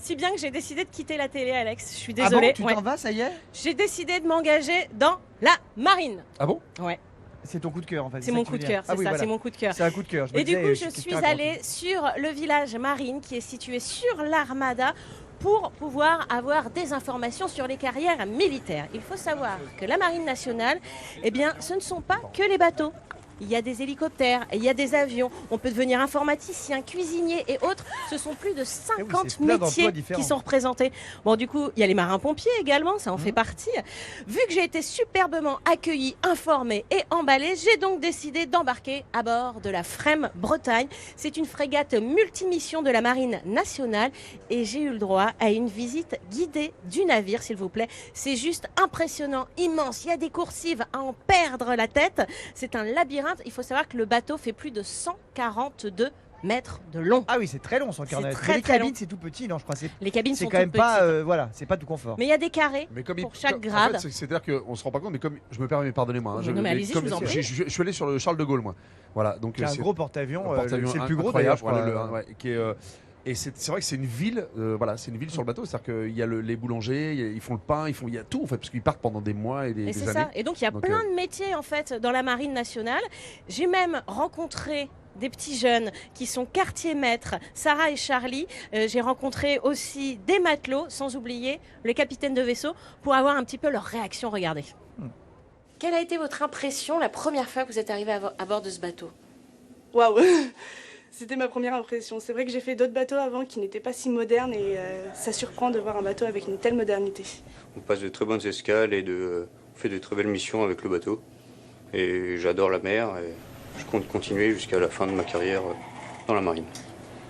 Si bien que j'ai décidé de quitter la télé, Alex. Je suis Ah bon, désolée. tu Ouais. t'en vas, ça y est? J'ai décidé de m'engager dans la marine. Ah bon? Ouais, C'est ton coup de cœur en fait. c'est ça mon que tu coup de veux dire. cœur, c'est Ah oui, ça, voilà. c'est mon coup de cœur. C'est un coup de cœur. me Et du disais, coup, je qu'est-ce que suis tu racontes? allée sur le village marine qui est situé sur l'Armada pour pouvoir avoir des informations sur les carrières militaires. Il faut savoir que la marine nationale, eh bien, ce ne sont pas que les bateaux. Il y a des hélicoptères, il y a des avions, on peut devenir informaticien, cuisinier et autres. Ce sont plus de 50 c'est plein d'emplois métiers différents. qui sont représentés. Bon, du coup, il y a les marins-pompiers également, ça en Mhm. fait partie. Vu que j'ai été superbement accueillie, informée et emballée, j'ai donc décidé d'embarquer à bord de la Frème Bretagne. C'est une frégate multimission de la Marine nationale et j'ai eu le droit à une visite guidée du navire, s'il vous plaît. C'est juste impressionnant, immense. Il y a des coursives à en perdre la tête. C'est un labyrinthe. Il faut savoir que le bateau fait plus de 142 mètres de long. Ah oui, c'est très long son carnet. C'est très, Mais les très long. cabines, c'est tout petit, non? Je crois que Les cabines c'est sont quand même toutes petites. pas, voilà, c'est pas tout confort. Mais il y a des carrés Mais comme pour chaque en grade. fait, c'est-à-dire qu'on se rend pas compte, mais comme je me permets, pardonnez-moi. Non, mais mais allez-y, je comme vous en prie. je suis allé sur le Charles de Gaulle, moi. Voilà, donc C'est un gros porte-avions. un porte-avions C'est le plus gros d'ailleurs, je crois. incroyable, voilà, qui est, et c'est vrai que c'est une ville, voilà, c'est une ville sur le bateau, c'est-à-dire qu'il y a les boulangers, ils font le pain, il y a tout en fait, parce qu'ils partent pendant des mois et des Et c'est années. ça. Et donc il y a Donc, plein de métiers en fait dans la marine nationale. J'ai même rencontré des petits jeunes qui sont quartiers-maîtres, Sarah et Charlie. J'ai rencontré aussi des matelots, sans oublier le capitaine de vaisseau, pour avoir un petit peu leur réaction. Regardez. Quelle a été votre impression la première fois que vous êtes arrivé à bord de ce bateau? Waouh. C'était ma première impression. C'est vrai que j'ai fait d'autres bateaux avant qui n'étaient pas si modernes et ça surprend de voir un bateau avec une telle modernité. On passe de très bonnes escales et on fait de très belles missions avec le bateau. Et j'adore la mer et je compte continuer jusqu'à la fin de ma carrière dans la marine.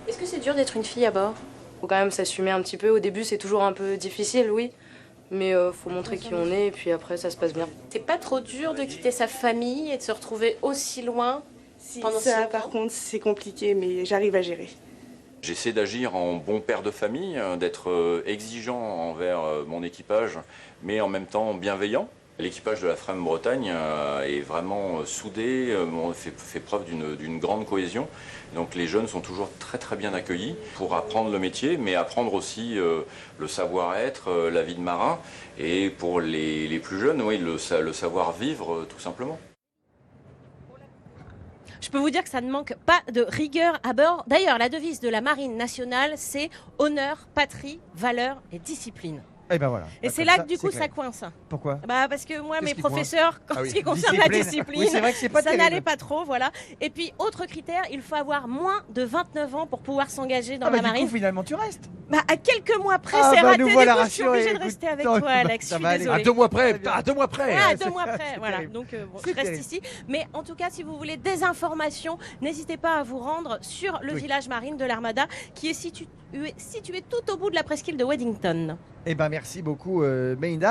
Est-ce que c'est dur d'être une fille à bord? Faut quand même s'assumer un petit peu. Au début, c'est toujours un peu difficile, oui. Mais faut montrer qui on est et puis après, ça se passe bien. C'est pas trop dur de quitter sa famille et de se retrouver aussi loin? Si, Pendant ça, 6 ans. par contre, c'est compliqué, mais j'arrive à gérer. J'essaie d'agir en bon père de famille, d'être exigeant envers mon équipage, mais en même temps bienveillant. L'équipage de la Frème Bretagne est vraiment soudé, fait preuve d'une grande cohésion. Donc les jeunes sont toujours très très bien accueillis pour apprendre le métier, mais apprendre aussi le savoir-être, la vie de marin. Et pour les plus jeunes, oui, le savoir-vivre tout simplement. Je peux vous dire que ça ne manque pas de rigueur à bord. D'ailleurs, la devise de la Marine nationale, c'est honneur, patrie, valeur et discipline. Et ben voilà. Et Bah, c'est comme là ça, que du coup c'est ça clair. coince. Pourquoi? Bah parce que moi, Qu'est-ce mes qui coince? professeurs, Ah en oui. ce qui concerne la discipline, Oui, c'est vrai que c'est pas ça terrible. n'allait pas trop, voilà. Et puis, autre critère, il faut avoir moins de 29 ans pour pouvoir s'engager dans Ah bah la du marine. coup, finalement, tu restes. Bah, à quelques mois près, Ah c'est bah, raté. nous Du voilà coup, je suis rassurés, obligée de écoute. rester avec Non, toi, bah, Alex. Je ça suis va aller. désolée. À 2 mois près, Très bien. à 2 mois près. Ah, c'est 2 mois ça, près, c'est voilà. terrible. Donc, bon, C'est je reste terrible. ici. Mais en tout cas, si vous voulez des informations, n'hésitez pas à vous rendre sur le Oui. village marine de l'Armada, qui est situé tout au bout de la presqu'île de Weddington. Eh ben merci beaucoup, Melinda.